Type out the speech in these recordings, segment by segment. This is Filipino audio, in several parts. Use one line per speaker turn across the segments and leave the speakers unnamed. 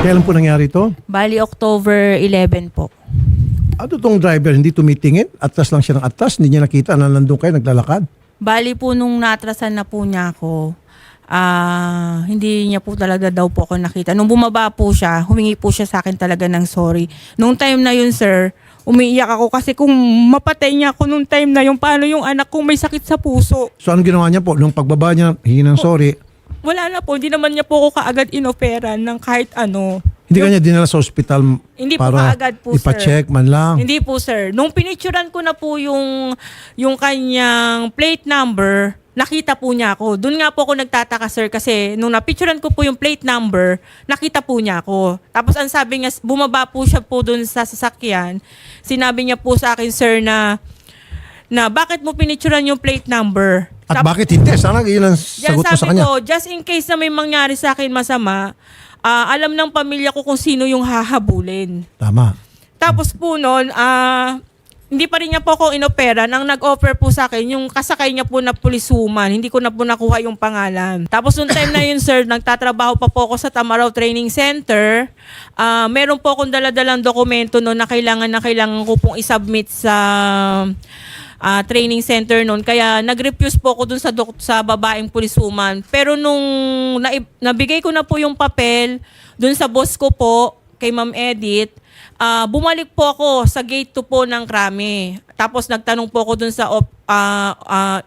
Kailan po nangyari ito?
Bali, October 11 po.
Ano tong driver, hindi tumitingin? Atras lang siya ng atras, hindi niya nakita na nandun kayo, naglalakad?
Bali po nung natrasan na po niya ako, hindi niya po talaga daw po ako nakita. Nung bumaba po siya, humingi po siya sa akin talaga ng sorry. Nung time na yun, sir, umiiyak ako kasi kung mapatay niya ako nung time na yun, paano yung anak kong may sakit sa puso?
So anong ginawa niya po? Nung pagbaba niya, hingi ng sorry,
Wala na po, hindi naman niya po ako kaagad inoperan ng kahit ano.
hindi ka niya dinala sa ospital
Hindi po
para
kaagad po, sir.
ipacheck man lang?
Hindi po, sir. Nung pinicturan ko na po yung kanyang plate number, nakita po niya ako. Doon nga po ako nagtataka, sir, kasi nung napicturan ko po yung plate number, nakita po niya ako. Tapos ang sabi niya, bumaba po siya po doon sa sasakyan. Sinabi niya po sa akin, sir, na bakit mo pinicturan yung plate number?
At bakit hindi? Sana yun ang sagot mo sa
sabi
kanya.
ko, just in case na may mangyari sa akin masama, alam ng pamilya ko kung sino yung hahabulin.
Tama.
Tapos po noon, hindi pa rin niya po ako inopera. Nang nag-offer po sa akin, yung kasakay niya po na pulisuman, hindi ko na po nakuha yung pangalan. Tapos noong time na yun, sir, nagtatrabaho pa po ako sa Tamaraw Training Center. Meron po akong daladalang dokumento noon na kailangan ko pong isubmit sa training center noon. Kaya nag-refuse po ako dun sa babaeng pulisuman. Pero nung nabigay ko na po yung papel dun sa boss ko po, kay Ma'am Edith, bumalik po ako sa gate 2 po ng Krame. Tapos nagtanong po ako dun sa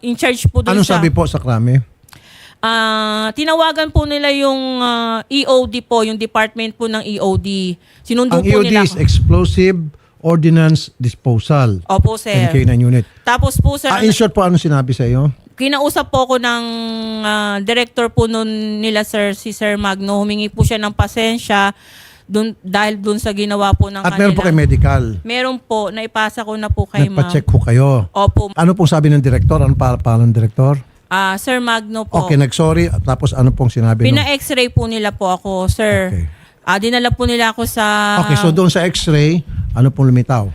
in charge po dun
Anong sabi po sa krame?
tinawagan po nila yung EOD po, yung department po ng EOD. Sinundo
Ang
po
EOD
nila
is Explosive Ordnance Disposal.
Opo, sir.
NK9 unit.
Tapos po, sir,
In short po, ano sinabi sa iyo?
kinausap po ako ng director po nun nila, sir, si Sir Magno. Humingi po siya ng pasensya dahil dun sa ginawa po ng
At meron po kay medical.
Meron po, naipasa ko na po kay ma'am.
Nagpa-check ko kayo.
Opo.
Ano pong sabi ng direktor? Ano pangalan ng direktor?
Sir Magno po.
Okay, nag-sorry. Tapos ano pong sinabi?
Pina-x-ray po nila po ako, sir.
Okay.
Dinala po nila ako sa...
Okay, so doon sa x-ray, ano pong lumitaw?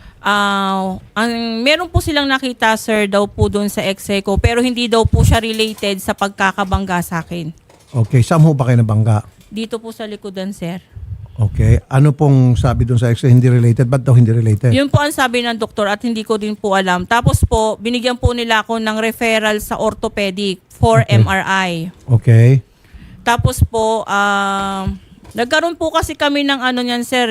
Meron po silang nakita, sir, daw po doon sa x-ray ko, pero hindi daw po siya related sa pagkakabangga sa akin.
Okay, saan ho ba kayo nabangga?
Dito po sa likodan, sir.
Okay, ano pong sabi doon sa x-ray? Hindi related? Ba't daw hindi related?
Yun po ang sabi ng doktor at hindi ko din po alam. Tapos po, binigyan po nila ako ng referral sa orthopedic for
Okay.
MRI.
Okay.
Tapos po, nagkaroon po kasi kami ng ano niyan, sir,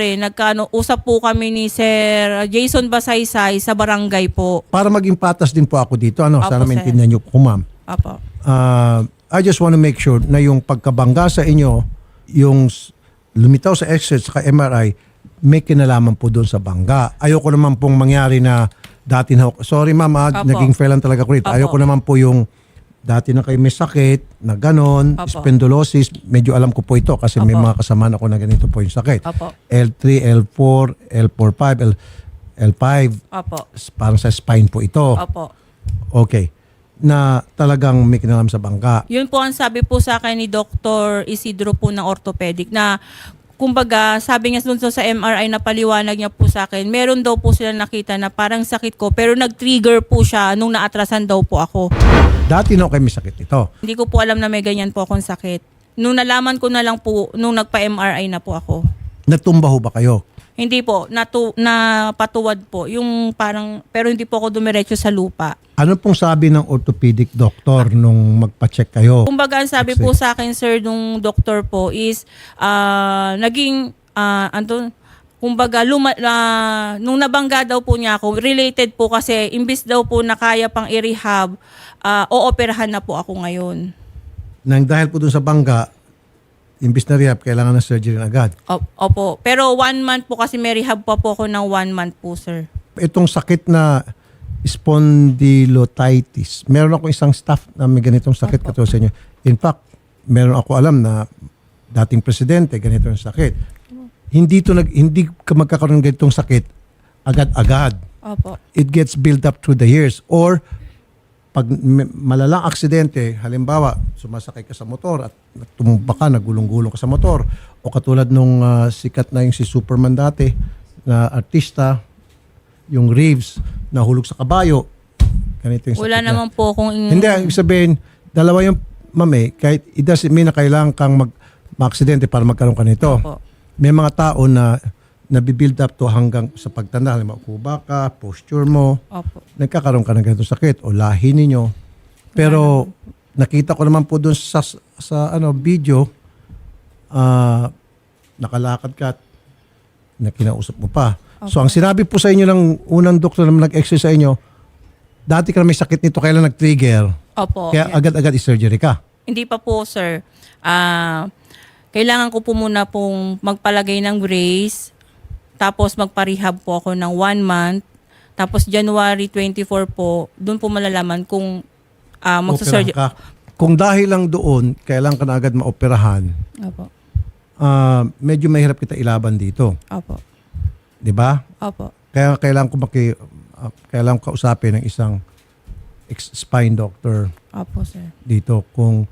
usap po kami ni Sir Jason Basaysay sa barangay po.
Para maging patas din po ako dito, ano,
Opo,
sana
sir.
maintindihan niyo po, ma'am.
Apo.
I just want to make sure na yung pagkabangga sa inyo, yung lumitaw sa x-ray at MRI, may kinalaman po doon sa bangga. Ayoko naman pong mangyari na dati na, sorry ma'am,
Opo.
naging fail lang talaga ko rito.
Opo.
Ayoko naman po yung dati na kayo may sakit, na ganon,
Opo.
spondylosis, medyo alam ko po ito kasi may
Opo.
mga kasamaan ako na ganito po yung sakit.
Opo.
L3, L4, L4-5, L5,
Opo.
parang sa spine po ito.
Opo.
Okay. Na talagang may kinalaman sa bangga.
Yun po ang sabi po sa akin ni Dr. Isidro po ng orthopedic na kumbaga sabi niya doon sa MRI na paliwanag niya po sa akin, meron daw po sila nakita na parang sakit ko pero nag-trigger po siya nung naatrasan daw po ako.
Dati na kayo may sakit ito.
Hindi ko po alam na may ganyan po akong sakit. Nung nalaman ko na lang po, nung nagpa-MRI na po ako.
Natumba ho ba kayo?
Hindi po, napatuwad po. Yung parang, pero hindi po ako dumiretso sa lupa.
Ano pong sabi ng orthopedic doctor nung magpa-check kayo?
Kumbaga, ang sabi po sa akin, sir, nung doktor po is, kumbaga, nung nabangga daw po niya ako, related po kasi, imbis daw po na kaya pang i-rehab, ooperahan na po ako ngayon.
Nang dahil po dun sa bangga, imbis na rehab, kailangan ng surgery na agad.
Opo. Pero 1 month po kasi may rehab pa po ako ng 1 month po, sir.
Itong sakit na spondylotitis, meron ako isang staff na may ganitong sakit katulad sa inyo. In fact, meron ako alam na dating presidente, ganito yung sakit. Hindi ka magkakaroon ng ganitong sakit agad-agad.
Opo.
It gets built up through the years. Or, pag malalang aksidente, halimbawa, sumasakay ka sa motor at tumumba ka, nagulong-gulong ka sa motor, o katulad nung sikat na yung si Superman dati, na artista, yung Reeves, nahulog sa kabayo, ganito yung sakit
Wala
niya.
naman po kung...
Hindi, ibig sabihin, dalawa yung mami, kahit it doesn't mean na kailangan kang ma-aksidente para magkaroon ka nito.
Opo.
may mga tao na nabibuild up to hanggang sa pagtanda. Halimbawa, kuba ka, posture mo,
Opo.
nagkakaroon ka ng ganitong sakit o lahi ninyo. Pero nakita ko naman po doon sa video, nakalakad ka at na kinausap mo pa. So ang sinabi po sa inyo ng unang doktor na nag-x-ray sa inyo, dati ka na may sakit nito, kailan nag-trigger?
Opo.
Kaya agad-agad i-surgery ka.
Hindi pa po, sir. Kailangan ko po muna pong magpalagay ng brace. Tapos magpa-rehab po ako ng 1 month. Tapos January 24 po, doon po malalaman kung magsasurgery.
Operahan ka. Kung dahil lang doon, kailangan ka na agad maoperahan,
Opo.
medyo mahirap kita ilaban dito.
Opo.
'Di ba?
Opo.
Kaya kailangan ko kausapin ng isang spine doctor
Opo, sir.
dito kung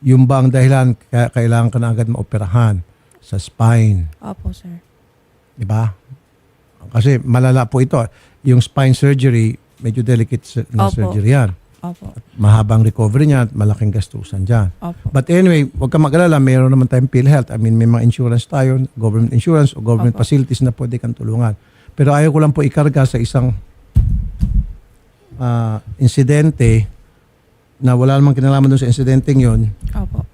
yung ba ang dahilan kaya kailangan ka na agad maoperahan sa spine.
Opo, sir.
'Di ba? Kasi malala po ito. Yung spine surgery, medyo delicate na
Opo.
surgery yan.
Opo.
Mahabang recovery niya at malaking gastusan dyan.
Opo.
But anyway, huwag ka mag-alala, mayroon naman tayong PhilHealth. I mean, may mga insurance tayo, government insurance o government
Opo.
facilities na pwede kang tulungan. Pero ayaw ko lang po ikarga sa isang insidente na wala namang kinalaman doon sa insidenteng yon,
Opo.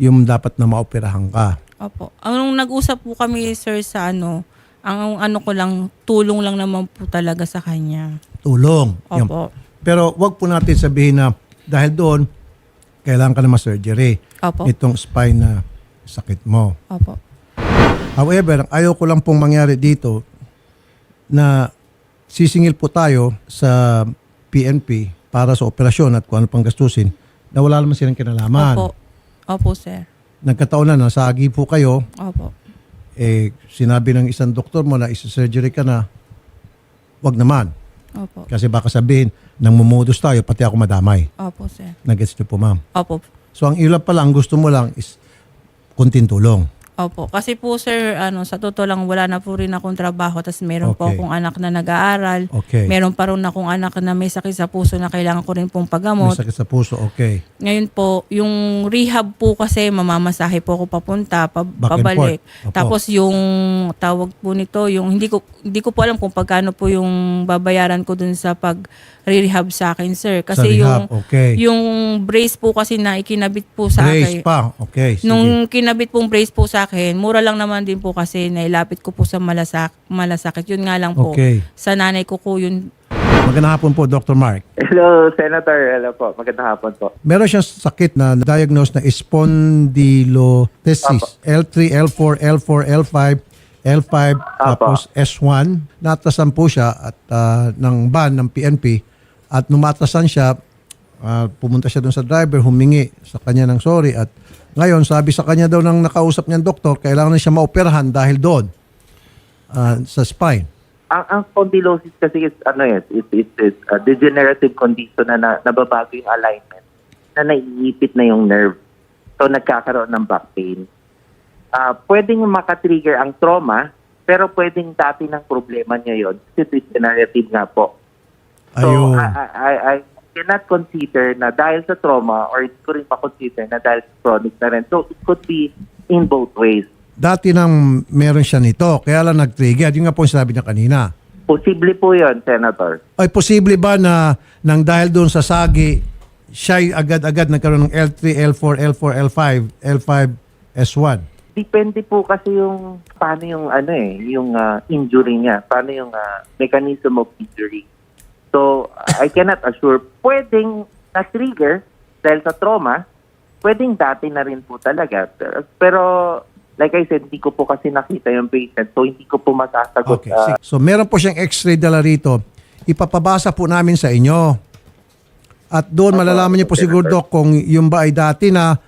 yung dapat na maoperahan ka.
Opo. Ang nag-usap po kami, sir, sa ang ko lang, tulong lang naman po talaga sa kanya.
Tulong. Yan.
Opo.
Pero wag po natin sabihin na dahil doon, kailangan ka na ma-surgery.
Opo.
Itong spine na sakit mo.
Opo.
However, ayaw ko lang pong mangyari dito na sisingil po tayo sa PNP para sa operasyon at kung ano pang gastusin na wala naman silang kinalaman.
Opo. Opo, sir.
Nagkataon na nasagi po kayo,
Opo.
sinabi ng isang doktor mo na isa-surgery ka na, wag naman.
Opo.
Kasi baka sabihin, nang mumudus tayo, pati ako madamay.
Opo, sir.
Nag-gets niyo po, ma'am.
Opo.
So ang ilan pala, ang gusto mo lang is kunting tulong.
Opo. Kasi po, sir, sa totoo lang, wala na po rin akong trabaho. Tapos meron po
Okay.
akong anak na nag-aaral.
Okay.
Meron pa rin akong anak na may sakit sa puso na kailangan ko rin pong
May
pagamot.
sakit sa puso, okay.
Ngayon po, yung rehab po kasi mamamasahe po ako papunta,
Back and
pabalik.
forth. Opo.
Tapos yung tawag po nito, yung hindi ko po alam kung pagkano po yung babayaran ko dun sa pag-rehab sa akin, sir.
Sa
Kasi
rehab, okay.
yung brace po kasi na ikinabit po sa
Brace
akin.
pa, okay. Sige.
Nung kinabit pong brace po sa akin, mura lang naman din po kasi nailapit ko po sa malasakit. Yun nga lang po.
Okay.
Sa nanay ko po yun.
Magandang hapon po, Dr. Mark.
Hello, Senator. Hello po. Magandang hapon po.
Meron siyang sakit na diagnose na spondylolisthesis. L3, L4, L4, L5, L5, tapos S1. Natasan po siya at ng ban ng PNP at numatasan siya, pumunta siya doon sa driver, humingi sa kanya ng sorry at ngayon sabi sa kanya daw ng nakausap niyang doktor, kailangan na siya maoperahan dahil doon sa spine.
Ang spondylosis kasi is it's a degenerative condition na nababago yung alignment, na naiipit na yung nerve. So nagkakaroon ng back pain. Pwedeng makatrigger ang trauma, pero pwedeng dati ng problema niya yun. Kasi degenerative nga po. So
Ayun.
I cannot consider na dahil sa trauma or hindi ko rin pa-consider na dahil sa chronic na rin. So it could be in both ways.
Dati nang meron siya nito, kaya lang nag-trigger. Yung nga po yung sinabi niya kanina.
Posible po yun, Senator.
Ay, posible ba na nang dahil doon sa sagi, siya agad-agad nagkaroon ng L3, L4, L4, L5, L5, S1?
Depende po kasi yung paano yung yung injury niya, paano yung mechanism of injury. So, I cannot assure. Pwedeng na-trigger dahil sa trauma, pwedeng dati na rin po talaga. Pero, like I said, hindi ko po kasi nakita yung patient, so hindi ko po masasagot.
Okay. sige. So, meron po siyang x-ray dala rito. Ipapabasa po namin sa inyo. At doon malalaman niyo po siguro, Doc, kung yung ba ay dati na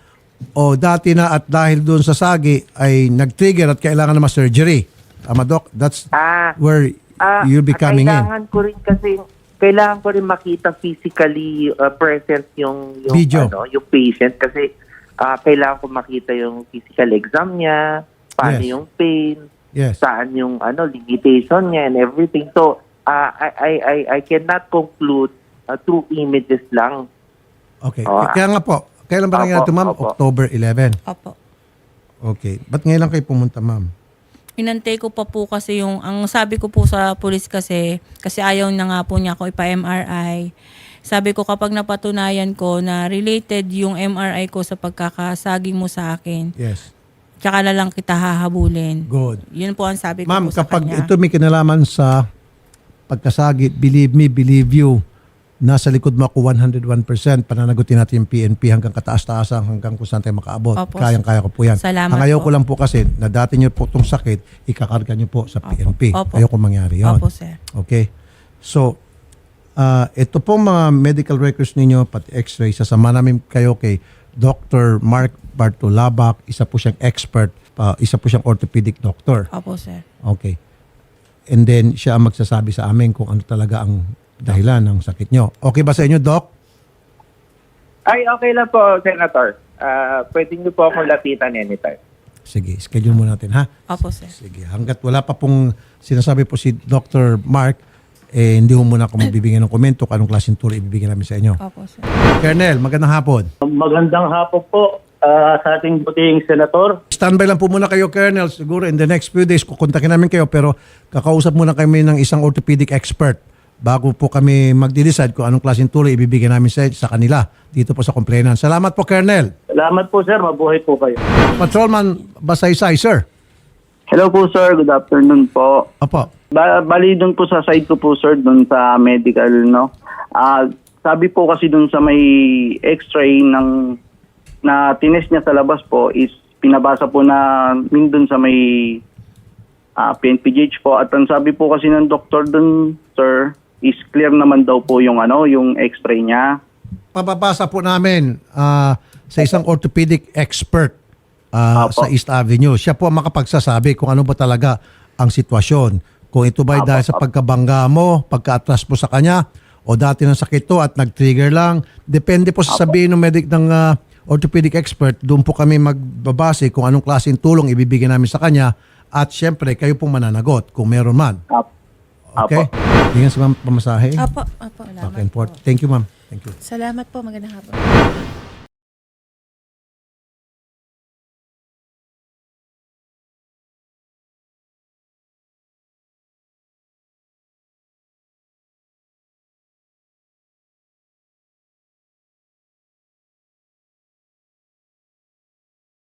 o dati na at dahil doon sa sagi ay nag-trigger at kailangan na ma-surgery. Tama, Doc? That's where you'll be coming in.
Kailangan ko rin makita physically present yung
Video.
Yung patient kasi kailangan ko makita yung physical exam niya, paano
Yes.
yung pain,
Yes.
saan yung limitation niya and everything. So I cannot conclude through images lang.
Okay.
Oh,
Kaya nga po, kailan ba nangyari ito, ma'am?
Opo.
October 11.
Opo.
Okay. Ba't ngayon lang kayo pumunta, ma'am?
Inantay ko pa po kasi ang sabi ko po sa pulis kasi ayaw na nga po niya ako ipa-MRI. Sabi ko kapag napatunayan ko na related yung MRI ko sa pagkakasagi mo sa akin,
Yes.
tsaka na lang kita hahabulin.
Good.
Yun po ang sabi ko
Ma'am,
po sa
kapag
kanya.
ito may kinalaman sa pagkasagi, believe me, believe you, nasa likod mo ako 101%, pananagutin natin yung PNP hanggang kataas-taasan, hanggang kung saan tayo makaabot.
Opo.
Kayang-kaya ko po yan.
Salamat
Ang ayaw
po.
ko lang po kasi, na dati nyo po itong sakit, ikakarga nyo po sa PNP.
Opo.
Ayaw ko mangyari yun.
Opo, sir.
Okay? So, ito pong mga medical records ninyo, pati x-ray, sasama namin kayo kay Dr. Mark Bartolabak, isa po siyang expert, isa po siyang orthopedic doctor.
Opo, sir.
Okay. And then, siya ang magsasabi sa amin kung ano talaga ang dahilan ng sakit nyo. Okay ba sa inyo, Doc?
Ay, okay lang po, Senator. Pwede niyo po akong lapitan anytime.
Sige, schedule mo natin, ha?
Opo, sir.
Sige. Hanggat wala pa pong sinasabi po si Dr. Mark, hindi mo muna ako magbibigyan ng komento kung anong klaseng tour ibibigyan namin sa inyo.
Opo, sir.
Colonel, magandang hapon.
Magandang hapon po sa ating buting senator.
Standby lang po muna kayo, Colonel. Siguro in the next few days, kukontakin namin kayo, pero kakausap muna kami ng isang orthopedic expert bago po kami magde-decide kung anong klaseng tuloy ibibigay namin sa kanila dito po sa complainant. Salamat po, Colonel.
Salamat po sir, mabuhay po kayo.
Patrolman Basaysay, sir.
Hello po sir, good afternoon po.
Opo.
Bali doon po sa side ko po sir, doon sa medical, no. Sabi po kasi doon sa may x-ray na tinest niya sa labas po is pinabasa po na doon sa may PNPGH po, at ang sabi po kasi ng doktor doon sir is clear naman daw po yung yung x-ray niya.
Pababasa po namin sa isang orthopedic expert
Apo.
sa East Avenue. Siya po ang makapagsasabi kung ano ba talaga ang sitwasyon. Kung ito ba ay
Apo,
dahil sa pagkabangga mo, pagka-atras mo sa kanya, o dati ng sakit to at nag-trigger lang. Depende po sa sabihin ng orthopedic expert, doon po kami magbabase kung anong klaseng tulong ibibigay namin sa kanya, at syempre kayo pong mananagot kung meron man. Okay? Tingnan sa pamasahe.
Apo.
Back and forth. Thank you, ma'am. Thank you.
Salamat po. Magandang hapon.